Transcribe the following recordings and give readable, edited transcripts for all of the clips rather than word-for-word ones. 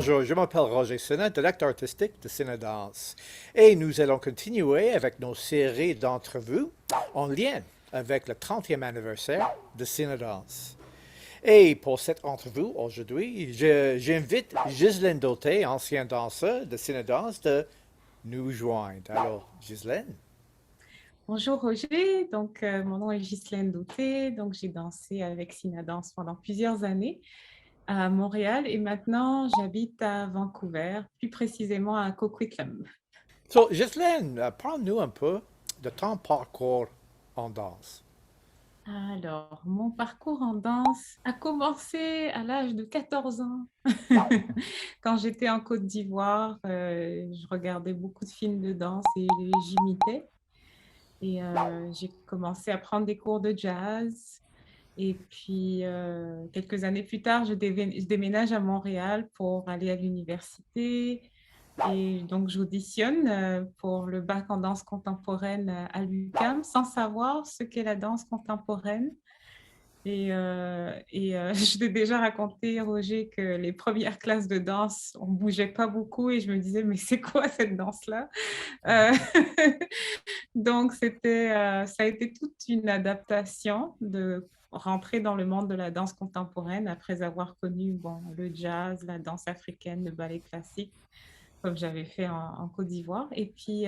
Bonjour, je m'appelle Roger Sénat, directeur artistique de Cinédance. Et nous allons continuer avec nos séries d'entrevues en lien avec le 30e anniversaire de Cinédance. Et pour cette entrevue aujourd'hui, j'invite Ghislaine Dauté, ancienne danseuse de Cinédance, de nous joindre. Alors, Ghislaine? Bonjour Roger, mon nom est Ghislaine Dauté, donc j'ai dansé avec Cinadance pendant plusieurs années à Montréal et maintenant j'habite à Vancouver, plus précisément à Coquitlam. So, Ghislaine, parle-nous un peu de ton parcours en danse. Alors, mon parcours en danse a commencé à l'âge de 14 ans. Quand j'étais en Côte d'Ivoire, je regardais beaucoup de films de danse et j'imitais. Et j'ai commencé à prendre des cours de jazz. Et puis, quelques années plus tard, je déménage à Montréal pour aller à l'université. Et donc, j'auditionne pour le bac en danse contemporaine à l'UQAM sans savoir ce qu'est la danse contemporaine. Je t'ai déjà raconté, Roger, que les premières classes de danse, on ne bougeait pas beaucoup et je me disais, mais c'est quoi cette danse-là? Euh, Donc, ça a été toute une adaptation de rentrer dans le monde de la danse contemporaine après avoir connu bon, le jazz, la danse africaine, le ballet classique, comme j'avais fait en Côte d'Ivoire. Et puis,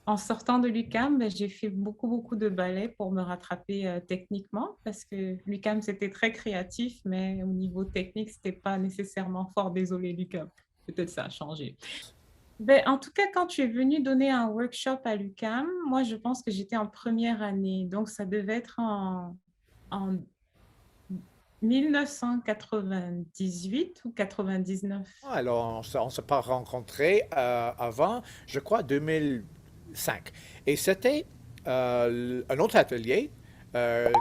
en sortant de l'UQAM, ben, j'ai fait beaucoup, beaucoup de ballet pour me rattraper techniquement parce que l'UQAM, c'était très créatif, mais au niveau technique, c'était pas nécessairement fort. Désolé, l'UQAM. Peut-être ça a changé. Ben, en tout cas, quand tu es venu donner un workshop à l'UQAM, moi, je pense que j'étais en première année. Donc, ça devait être en 1998 ou 99. Alors, on s'est pas rencontrés avant, je crois, 2005. Et c'était un autre atelier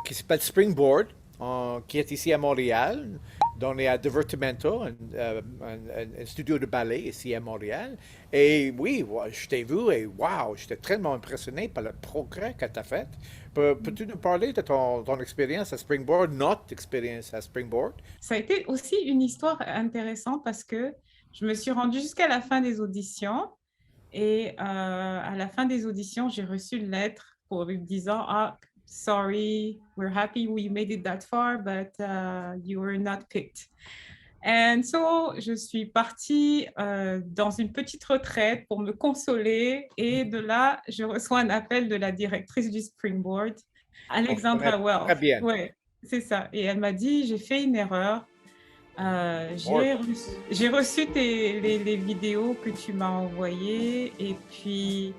qui s'appelle Springboard, qui est ici à Montréal, dans les Divertimento, un studio de ballet ici à Montréal. Et oui, je t'ai vu et wow, j'étais tellement impressionné par le progrès que tu as fait. Peux-tu nous parler de ton expérience à Springboard, notre expérience à Springboard? Ça a été aussi une histoire intéressante parce que je me suis rendue jusqu'à la fin des auditions et à la fin des auditions, j'ai reçu une lettre pour me disant, ah, sorry, we're happy we made it that far, but you were not picked. And so, je suis partie dans une petite retraite pour me consoler. Et de là, je reçois un appel de la directrice du Springboard, On se connaît Alexandra très Wells. bien. Ouais, c'est ça. Et elle m'a dit, j'ai fait une erreur. Bon, J'ai reçu les vidéos que tu m'as envoyées et puis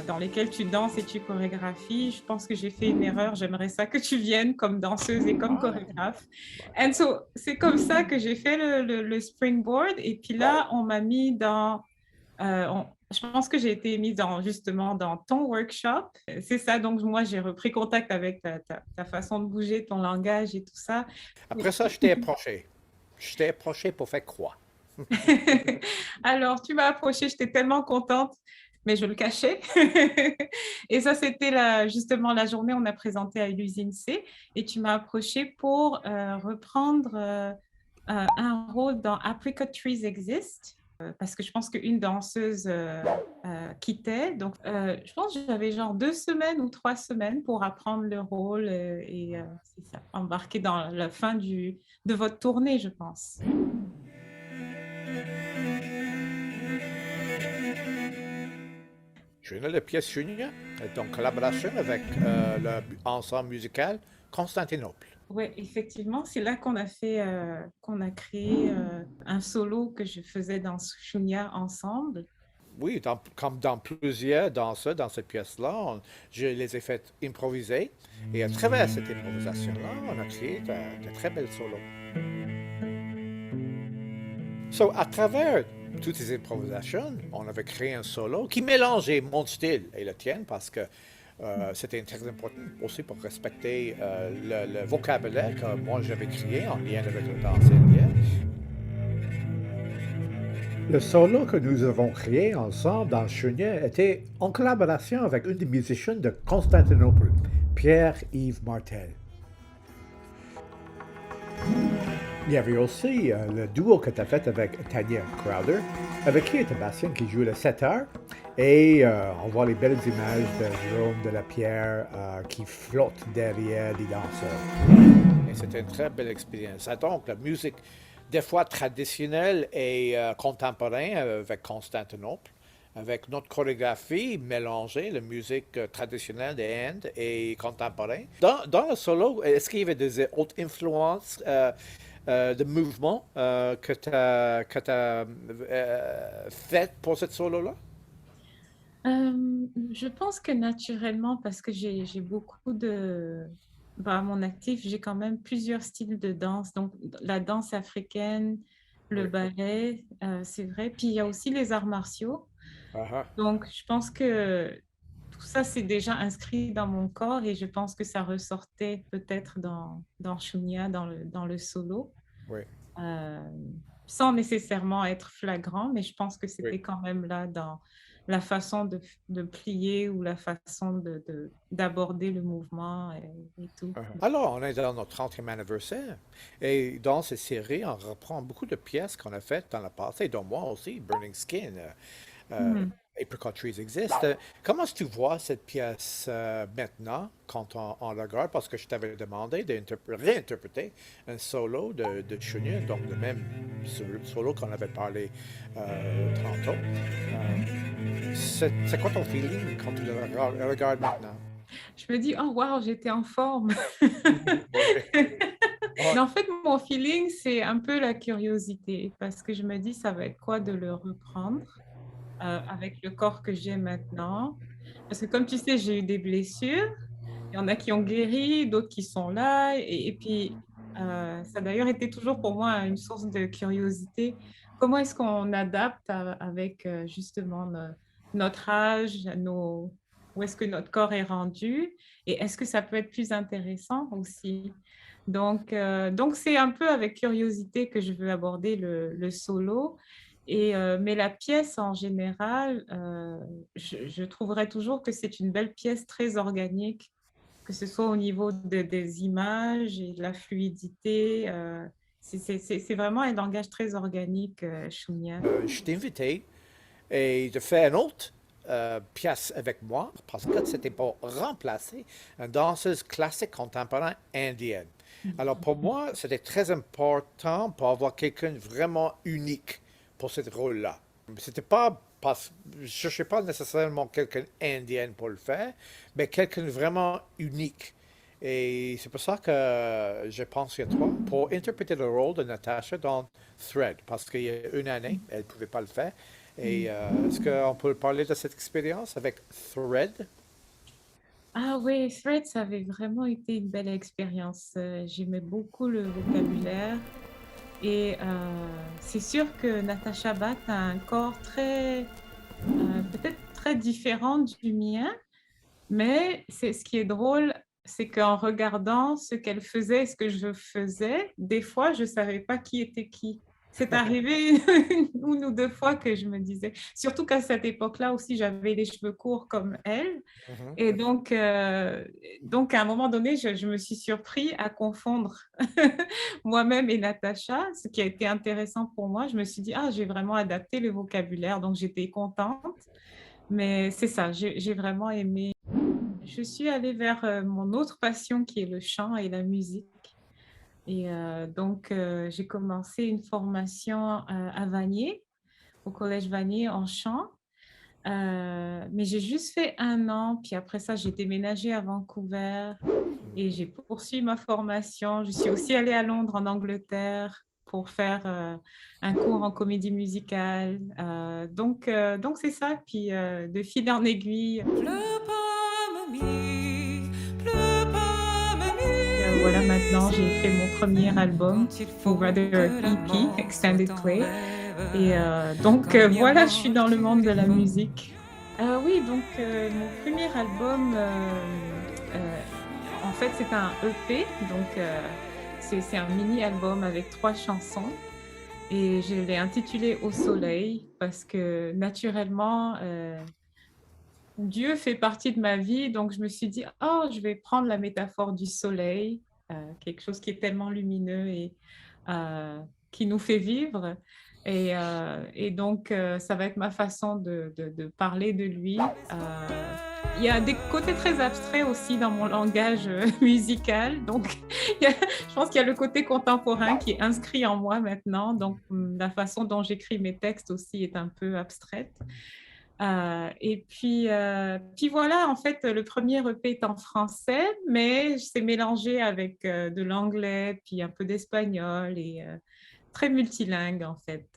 dans lesquelles tu danses et tu chorégraphies. Je pense que j'ai fait une erreur. J'aimerais ça que tu viennes comme danseuse et comme chorégraphe. And so, c'est comme ça que j'ai fait le springboard. Et puis là, on m'a mis dans... je pense que j'ai été mise justement dans ton workshop. C'est ça, donc moi, j'ai repris contact avec ta façon de bouger, ton langage et tout ça. après ça, je t'ai approché. Je t'ai approché pour faire quoi? Alors, tu m'as approché, j'étais tellement contente, mais je le cachais. Et ça, c'était justement la journée où on a présenté à l'usine C. Et tu m'as approché pour reprendre un rôle dans Apricot Trees Exist. Parce que je pense qu'une danseuse quittait. Donc, je pense que j'avais genre 2 semaines ou 3 semaines pour apprendre le rôle et c'est ça, embarquer dans la fin de votre tournée, je pense. Junior, la pièce Junior est en collaboration avec l'ensemble musical Constantinople. Oui, effectivement, c'est là qu'on a créé un solo que je faisais dans Shunya ensemble. Oui, comme dans plusieurs danseurs dans cette pièce-là, je les ai fait improviser. Et à travers cette improvisation-là, on a créé de très belles solos. So, à travers toutes ces improvisations, on avait créé un solo qui mélangeait mon style et le tien parce que c'était très important aussi pour respecter le vocabulaire que moi j'avais créé en lien avec le danse indien. Le solo que nous avons créé ensemble dans Chenier était en collaboration avec une des musiciens de Constantinople, Pierre-Yves Martel. Il y avait aussi le duo que tu as fait avec Tanya Crowder, avec qui était Bastien qui joue le 7 heures. Et on voit les belles images de Jérôme de la Pierre qui flotte derrière les danseurs. Et c'était une très belle expérience. Et donc, la musique, des fois traditionnelle et contemporaine avec Constantinople, avec notre chorégraphie mélangée, la musique traditionnelle des Indes et contemporaine. Dans le solo, est-ce qu'il y avait des autres influences de mouvement que tu as fait pour cette solo-là? Je pense que naturellement, parce que j'ai beaucoup de... Bah, à mon actif, j'ai quand même plusieurs styles de danse. Donc, la danse africaine, le Oui. ballet, c'est vrai. Puis, il y a aussi les arts martiaux. Ah ah. Donc, je pense que tout ça, c'est déjà inscrit dans mon corps et je pense que ça ressortait peut-être dans Shunya, dans le solo, Oui, euh, sans nécessairement être flagrant, mais je pense que oui. c'était quand même là dans la façon de plier ou la façon d'aborder le mouvement et tout. Ah ah. Alors, on est dans notre 30e anniversaire. Et dans cette série, on reprend beaucoup de pièces qu'on a faites dans le passé, dont moi aussi, Burning Skin. euh, Mhm. Apricot Trees existe. Comment est-ce que tu vois cette pièce maintenant, quand on regarde? Parce que je t'avais demandé de réinterpréter un solo de Chunyu, donc le même solo qu'on avait parlé tantôt. C'est quoi ton feeling quand tu le regardes maintenant? Je me dis, oh wow, j'étais en forme. Oui. Mais Ouais. en fait, mon feeling, c'est un peu la curiosité parce que je me dis, ça va être quoi de le reprendre avec le corps que j'ai maintenant. Parce que comme tu sais, j'ai eu des blessures. Il y en a qui ont guéri, d'autres qui sont là. Et puis, ça a d'ailleurs été toujours pour moi une source de curiosité. Comment est-ce qu'on adapte avec justement notre âge, où est-ce que notre corps est rendu et est-ce que ça peut être plus intéressant aussi? Donc c'est un peu avec curiosité que je veux aborder le solo. Mais la pièce en général, je trouverais toujours que c'est une belle pièce très organique que ce soit au niveau des images et de la fluidité. C'est vraiment un langage très organique, Shunya. Je t'ai invité et de faire une autre pièce avec moi parce que c'était pour remplacer une danseuse classique contemporaine indienne. Alors pour moi, c'était très important pour avoir quelqu'un de vraiment unique pour ce rôle-là. C'était pas parce je ne cherchais pas nécessairement quelqu'un d'indien pour le faire, mais quelqu'un de vraiment unique. Et c'est pour ça que je pense à toi pour interpréter le rôle de Natasha dans Thread, parce qu'il y a une année, elle ne pouvait pas le faire. Et est-ce qu'on peut parler de cette expérience avec Thread? Ah oui, Thread, ça avait vraiment été une belle expérience. J'aimais beaucoup le vocabulaire et c'est sûr que Natasha Bath a un corps peut-être très différent du mien, mais c'est ce qui est drôle, c'est qu'en regardant ce qu'elle faisait et ce que je faisais, des fois, je ne savais pas qui était qui. C'est arrivé une ou deux fois que je me disais, surtout qu'à cette époque-là aussi, j'avais les cheveux courts comme elle. Mhm. Et donc à un moment donné, je me suis surpris à confondre moi-même et Natacha, ce qui a été intéressant pour moi. Je me suis dit, ah, j'ai vraiment adapté le vocabulaire, donc j'étais contente. Mais c'est ça, j'ai vraiment aimé. Je suis allée vers mon autre passion qui est le chant et la musique. Et j'ai commencé une formation à Vanier, au Collège Vanier en chant. Mais j'ai juste fait 1 an, puis après ça, j'ai déménagé à Vancouver et j'ai poursuivi ma formation. Je suis aussi allée à Londres, en Angleterre, pour faire un cours en comédie musicale. Donc c'est ça. Puis de fil en aiguille, Pleure pas, mamie, pleure pas, voilà, maintenant, j'ai fait mon premier mamie. album, Quand il ou faut rather que la EP, mort Extended soit en Play. Et rêve, quand il y a voilà, je mort suis dans le monde qu'il de la faut. musique. Oui, mon premier album, en fait, c'est un EP, c'est un mini-album avec 3 chansons. Et je l'ai intitulé Au soleil parce que naturellement, Dieu fait partie de ma vie, donc je me suis dit, oh, je vais prendre la métaphore du soleil, quelque chose qui est tellement lumineux et qui nous fait vivre. Et donc, ça va être ma façon de parler de lui. Il y a des côtés très abstraits aussi dans mon langage musical. Donc, je pense qu'il y a le côté contemporain qui est inscrit en moi maintenant. Donc, la façon dont j'écris mes textes aussi est un peu abstraite. Et puis voilà, en fait, le premier EP est en français, mais c'est mélangé avec de l'anglais, puis un peu d'espagnol et très multilingue, en fait.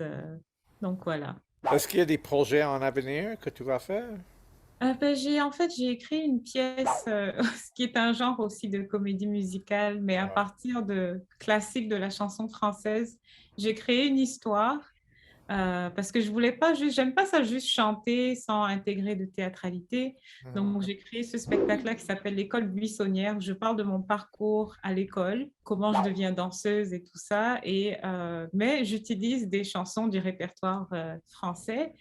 Donc voilà. Est-ce qu'il y a des projets en avenir que tu vas faire? J'ai écrit une pièce, ce qui est un genre aussi de comédie musicale, mais à Ouais. partir de classiques de la chanson française. J'ai créé une histoire parce que je voulais pas juste, j'aime pas ça juste chanter sans intégrer de théâtralité. Donc, j'ai créé ce spectacle-là qui s'appelle L'école buissonnière. Je parle de mon parcours à l'école, comment je deviens danseuse et tout ça. Mais j'utilise des chansons du répertoire français.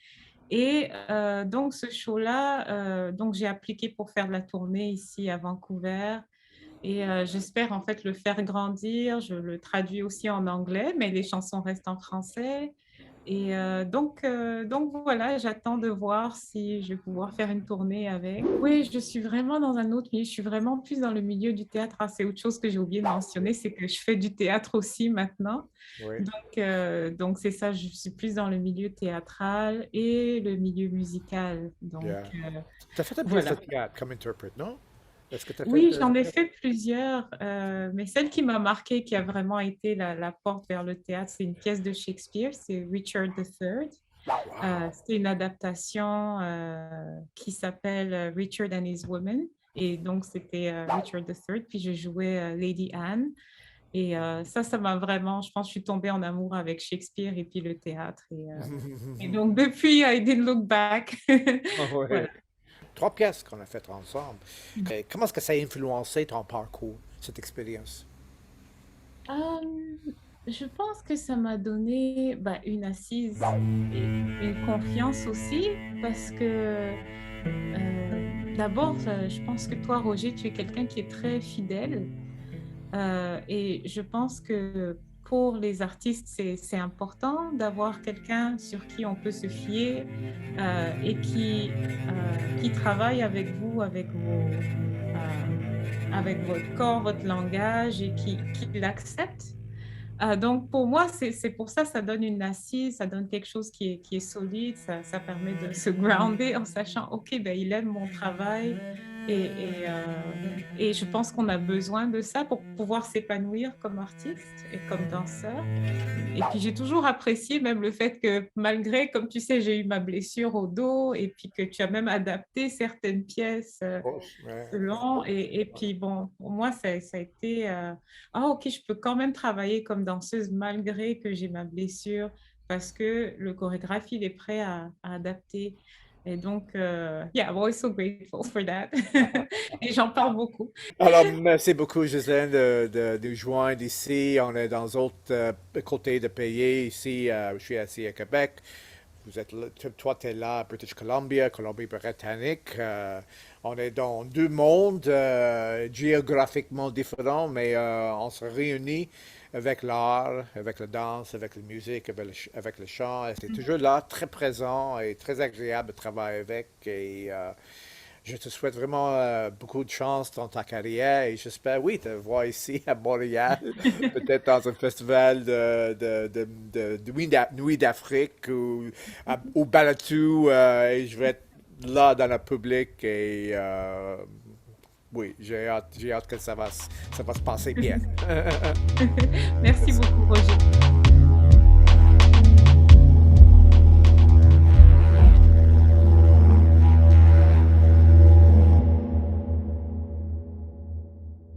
Donc, ce show-là, donc j'ai appliqué pour faire de la tournée ici à Vancouver. J'espère en fait le faire grandir. Je le traduis aussi en anglais, mais les chansons restent en français. Donc voilà, j'attends de voir si je vais pouvoir faire une tournée avec. Oui, je suis vraiment dans un autre milieu. Je suis vraiment plus dans le milieu du théâtre. Ah, c'est autre chose que j'ai oublié de mentionner, c'est que je fais du théâtre aussi maintenant. Oui. Donc c'est ça, je suis plus dans le milieu théâtral et le milieu musical. Yeah. Euh, Tu as fait une pièce de voilà. théâtre comme interprète, non? Est-ce que tu as fait... Oui, j'en ai fait plusieurs, mais celle qui m'a marquée, qui a vraiment été la porte vers le théâtre, c'est une pièce de Shakespeare, c'est Richard III. Wow. C'est une adaptation qui s'appelle Richard and His Women. Et donc, c'était Richard III, puis je jouais Lady Anne. Ça m'a vraiment, je pense, je suis tombée en amour avec Shakespeare et puis le théâtre. Et donc, depuis, I didn't look back. Ouais. Voilà. 3 pièces qu'on a faites ensemble. Comment est-ce que ça a influencé ton parcours, cette expérience? Euh, je pense que ça m'a donné une assise et une confiance aussi parce que d'abord, je pense que toi, Roger, tu es quelqu'un qui est très fidèle. Et je pense que pour les artistes, c'est important d'avoir quelqu'un sur qui on peut se fier qui travaille avec vous, avec votre corps, votre langage et qui l'accepte. Donc, pour moi, c'est pour ça, ça donne une assise, ça donne quelque chose qui est solide, ça permet de se grounder en sachant, OK, ben, il aime mon travail et, et, euh, et je pense qu'on a besoin de ça pour pouvoir s'épanouir comme artiste et comme danseur. Et puis, j'ai toujours apprécié même le fait que malgré, comme tu sais, j'ai eu ma blessure au dos et puis que tu as même adapté certaines pièces Oh, ouais. selon. Et puis, bon, pour moi, ça a été... ah, ok, je peux quand même travailler comme danseuse malgré que j'ai ma blessure parce que le chorégraphe, il est prêt à adapter. Et donc, yeah, I'm always so grateful for that. Et j'en parle beaucoup. Alors, merci beaucoup, Ghislaine, de nous joindre ici. On est dans l'autre côté de pays. Ici, je suis assis à Québec. Vous êtes là, toi, tu es là à British Columbia, Colombie-Britannique. On est dans 2 mondes géographiquement différents, mais on se réunit avec l'art, avec la danse, avec la musique, avec le chant. C'est toujours là, très présent et très agréable de travailler avec. Je te souhaite vraiment beaucoup de chance dans ta carrière et j'espère, oui, te voir ici à Montréal, peut-être dans un festival de Nuit d'Afrique ou au Balatou et je vais être là dans le public et oui, j'ai hâte que ça va se passer bien. Merci Merci. beaucoup, Roger.